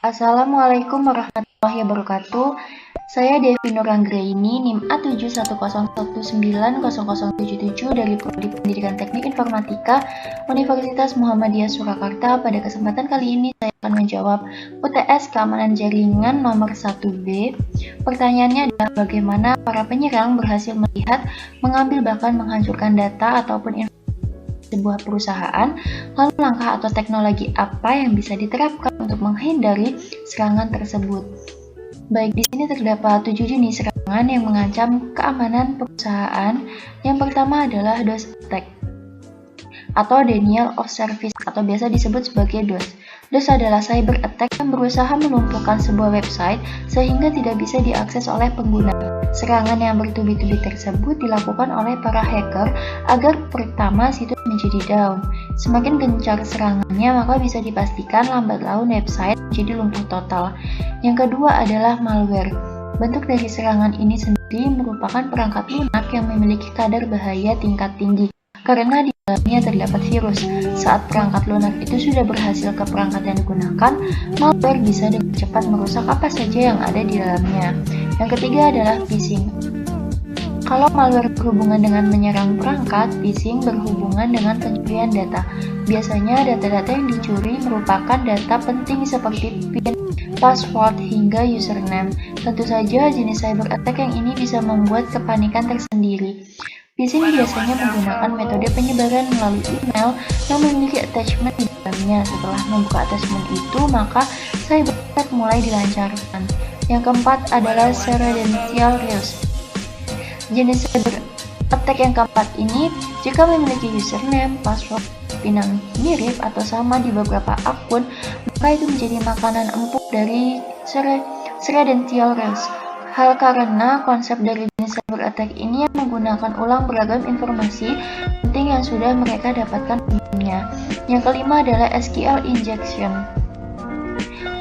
Assalamualaikum warahmatullahi wabarakatuh. Saya Devi Nuranggraini, NIM A7101190077 dari Prodi Pendidikan Teknik Informatika Universitas Muhammadiyah Surakarta. Pada kesempatan kali ini saya akan menjawab UTS Keamanan Jaringan nomor 1B. Pertanyaannya adalah bagaimana para penyerang berhasil melihat, mengambil bahkan menghancurkan data ataupun informasi sebuah perusahaan, lalu langkah atau teknologi apa yang bisa diterapkan untuk menghindari serangan tersebut. Baik, di sini terdapat 7 jenis serangan yang mengancam keamanan perusahaan. Yang pertama adalah DOS attack atau denial of service atau biasa disebut sebagai DOS. DOS adalah cyber attack yang berusaha melumpuhkan sebuah website sehingga tidak bisa diakses oleh pengguna. Serangan yang bertubi-tubi tersebut dilakukan oleh para hacker agar pertama situs menjadi down. Semakin gencar serangannya, maka bisa dipastikan lambat laun website menjadi lumpuh total. Yang kedua adalah malware. Bentuk dari serangan ini sendiri merupakan perangkat lunak yang memiliki kadar bahaya tingkat tinggi karena di dalamnya terdapat virus. Saat perangkat lunak itu sudah berhasil ke perangkat yang digunakan, malware bisa dengan cepat merusak apa saja yang ada di dalamnya. Yang ketiga adalah phishing. Kalau malware berhubungan dengan menyerang perangkat, phishing berhubungan dengan pencurian data. Biasanya data-data yang dicuri merupakan data penting seperti PIN, password, hingga username. Tentu saja jenis cyber attack yang ini bisa membuat kepanikan tersendiri. Phishing biasanya menggunakan metode penyebaran melalui email yang memiliki attachment di dalamnya. Setelah membuka attachment itu, maka cyber attack mulai dilancarkan. Yang keempat adalah credential risk. Jenis cyber attack yang keempat ini, jika memiliki username, password, PIN yang mirip atau sama di beberapa akun, maka itu menjadi makanan empuk dari credential risk. Hal karena konsep dari jenis cyber attack ini yang menggunakan ulang beragam informasi penting yang sudah mereka dapatkan sebelumnya. Yang kelima adalah SQL injection.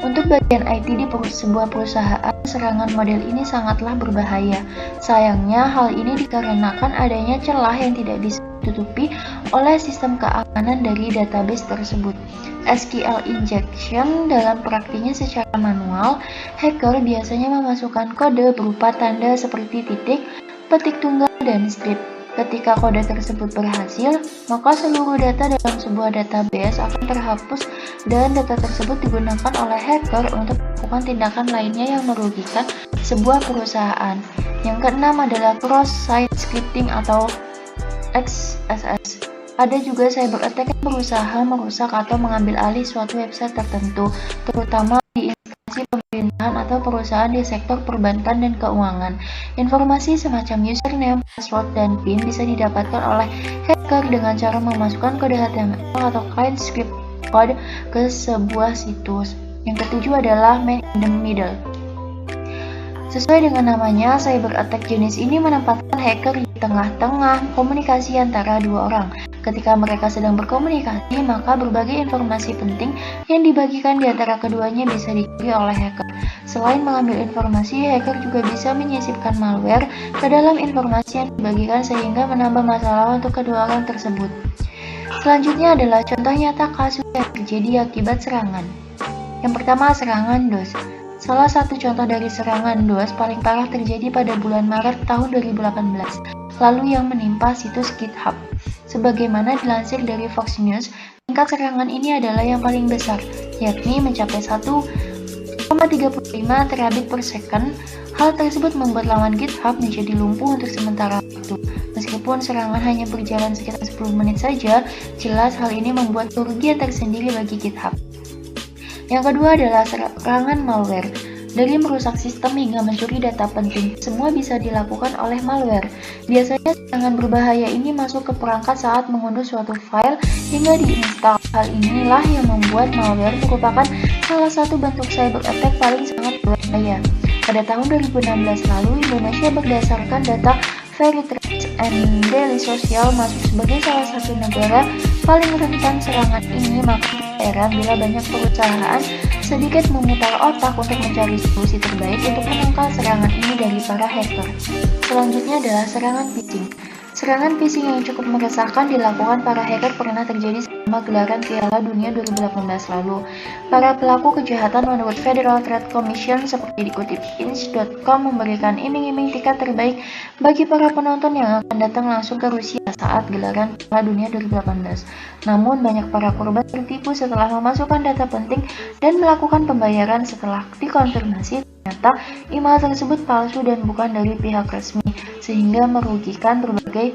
Untuk bagian IT di sebuah perusahaan, serangan model ini sangatlah berbahaya. Sayangnya, hal ini dikarenakan adanya celah yang tidak bisa ditutupi oleh sistem keamanan dari database tersebut. SQL injection dalam praktiknya secara manual, hacker biasanya memasukkan kode berupa tanda seperti titik, petik tunggal, dan strip. Ketika kode tersebut berhasil, maka seluruh data dalam sebuah database akan terhapus dan data tersebut digunakan oleh hacker untuk melakukan tindakan lainnya yang merugikan sebuah perusahaan. Yang keenam adalah cross-site scripting atau XSS. Ada juga cyber attack yang berusaha merusak atau mengambil alih suatu website tertentu, terutama di instansi pemerintahan atau perusahaan di sektor perbankan dan keuangan. Informasi semacam username, password, dan PIN bisa didapatkan oleh hacker dengan cara memasukkan kode HTML atau client script code ke sebuah situs. Yang ketujuh adalah man in the middle. Sesuai dengan namanya, cyber attack jenis ini menempatkan hacker di tengah-tengah komunikasi antara dua orang. Ketika mereka sedang berkomunikasi, maka berbagai informasi penting yang dibagikan di antara keduanya bisa dicuri oleh hacker. Selain mengambil informasi, hacker juga bisa menyisipkan malware ke dalam informasi yang dibagikan sehingga menambah masalah untuk kedua orang tersebut. Selanjutnya adalah contoh nyata kasus yang terjadi akibat serangan. Yang pertama, serangan DOS. Salah satu contoh dari serangan DOS paling parah terjadi pada bulan Maret tahun 2018, lalu yang menimpa situs GitHub. Sebagaimana dilansir dari Fox News, tingkat serangan ini adalah yang paling besar, yakni mencapai 1,35 terabit per second. Hal tersebut membuat laman GitHub menjadi lumpuh untuk sementara waktu. Meskipun serangan hanya berjalan sekitar 10 menit saja, jelas hal ini membuat kerugian tersendiri bagi GitHub. Yang kedua adalah serangan malware. Dari merusak sistem hingga mencuri data penting, semua bisa dilakukan oleh malware. Biasanya serangan berbahaya ini masuk ke perangkat saat mengunduh suatu file hingga diinstal. Hal inilah yang membuat malware merupakan salah satu bentuk cyber attack paling sangat berbahaya. Pada tahun 2016 lalu, Indonesia berdasarkan data Veritas and Daily Social masuk sebagai salah satu negara paling rentan serangan ini. Maka era bila banyak perusahaan sedikit memutar otak untuk mencari solusi terbaik untuk menangkal serangan ini dari para hacker. Selanjutnya adalah serangan phishing. Serangan phishing yang cukup meresahkan dilakukan para hacker pernah terjadi selama gelaran Piala Dunia 2018 lalu. Para pelaku kejahatan menurut Federal Trade Commission seperti dikutip Inch.com memberikan iming-iming tiket terbaik bagi para penonton yang akan datang langsung ke Rusia saat gelaran Piala Dunia 2018. Namun banyak para korban tertipu setelah memasukkan data penting dan melakukan pembayaran setelah dikonfirmasi ternyata email tersebut palsu dan bukan dari pihak resmi, sehingga merugikan berbagai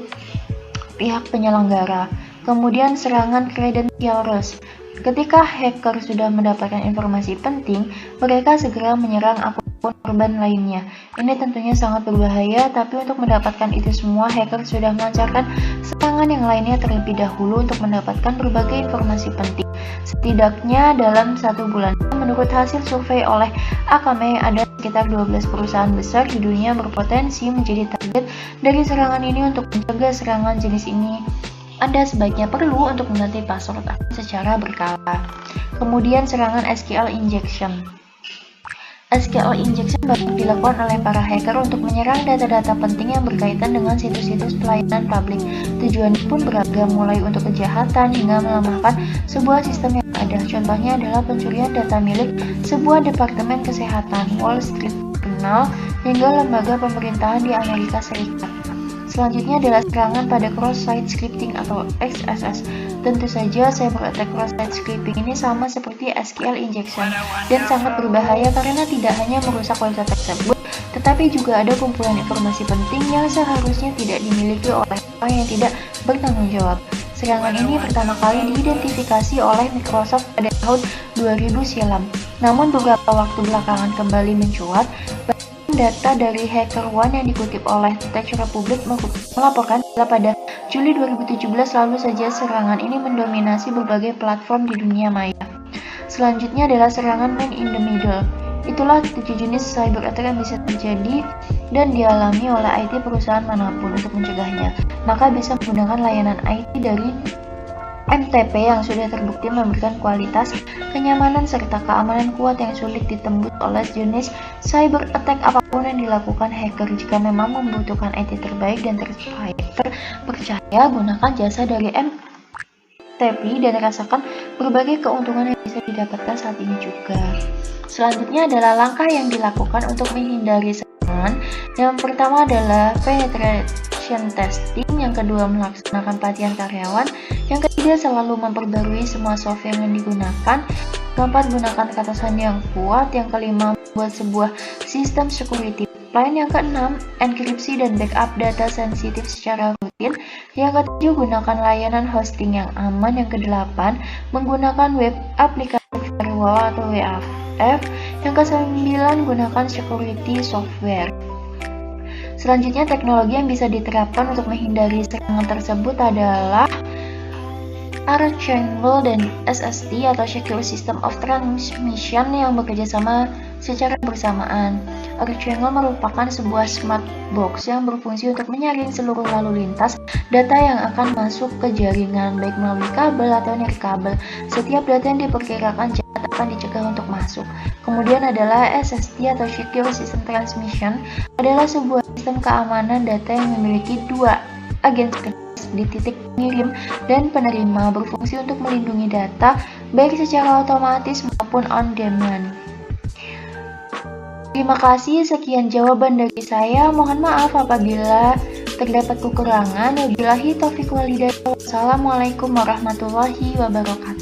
pihak penyelenggara. Kemudian serangan credentials. Ketika hacker sudah mendapatkan informasi penting, mereka segera menyerang akun korban lainnya. Ini tentunya sangat berbahaya, tapi untuk mendapatkan itu semua, hacker sudah melancarkan serangan yang lainnya terlebih dahulu untuk mendapatkan berbagai informasi penting. Setidaknya dalam 1 bulan, menurut hasil survei oleh Akamai, ada sekitar 12 perusahaan besar di dunia berpotensi menjadi target dari serangan ini. Untuk mencegah serangan jenis ini, Anda sebaiknya perlu untuk mengganti password akun secara berkala. Kemudian serangan SQL injection. SQL injection baru dilakukan oleh para hacker untuk menyerang data-data penting yang berkaitan dengan situs-situs pelayanan publik. Tujuannya pun beragam, mulai untuk kejahatan hingga melemahkan sebuah sistem yang ada. Contohnya adalah pencurian data milik sebuah departemen kesehatan, Wall Street Journal, hingga lembaga pemerintahan di Amerika Serikat. Selanjutnya adalah serangan pada cross-site scripting atau XSS. Tentu saja cyber attack cross-site scripting ini sama seperti SQL injection dan sangat berbahaya karena tidak hanya merusak website tersebut, tetapi juga ada kumpulan informasi penting yang seharusnya tidak dimiliki oleh orang yang tidak bertanggung jawab. Serangan ini pertama kali diidentifikasi oleh Microsoft pada tahun 2000 silam. Namun beberapa waktu belakangan kembali mencuat. Data dari HackerOne yang dikutip oleh Tech Republic melaporkan pada Juli 2017 lalu saja serangan ini mendominasi berbagai platform di dunia maya. Selanjutnya adalah serangan man in the middle. Itulah 7 jenis cyber attack yang bisa terjadi dan dialami oleh IT perusahaan manapun. Untuk mencegahnya, maka bisa menggunakan layanan IT dari MTP yang sudah terbukti memberikan kualitas, kenyamanan, serta keamanan kuat yang sulit ditembus oleh jenis cyber attack apapun yang dilakukan hacker. Jika memang membutuhkan IT terbaik dan terpercaya, gunakan jasa dari MTP dan rasakan berbagai keuntungan yang bisa didapatkan saat ini juga. Selanjutnya adalah langkah yang dilakukan untuk menghindari serangan. Yang pertama adalah penetration testing, yang kedua melaksanakan pelatihan karyawan, yang ketiga selalu memperbarui semua software yang digunakan, keempat gunakan kata sandi yang kuat, yang kelima membuat sebuah sistem security plan, yang keenam enkripsi dan backup data sensitif secara rutin, yang ketujuh gunakan layanan hosting yang aman, yang kedelapan menggunakan web application firewall atau WAF, yang kesembilan gunakan security software. Selanjutnya, teknologi yang bisa diterapkan untuk menghindari serangan tersebut adalah Archangel dan SST atau Secure System of Transmission yang bekerja sama secara bersamaan. Archangel merupakan sebuah smart box yang berfungsi untuk menyaring seluruh lalu lintas data yang akan masuk ke jaringan, baik melalui kabel atau nirkabel. Setiap data yang diperkirakan jahat akan dicegah untuk masuk. Kemudian adalah SST atau Secure System Transmission, adalah sebuah sistem keamanan data yang memiliki dua agen di titik pengirim dan penerima, berfungsi untuk melindungi data baik secara otomatis maupun on demand. Terima kasih, sekian jawaban dari saya. Mohon maaf apabila terdapat kekurangan. Wabillahi taufiq walhidayah. Wassalamualaikum warahmatullahi wabarakatuh.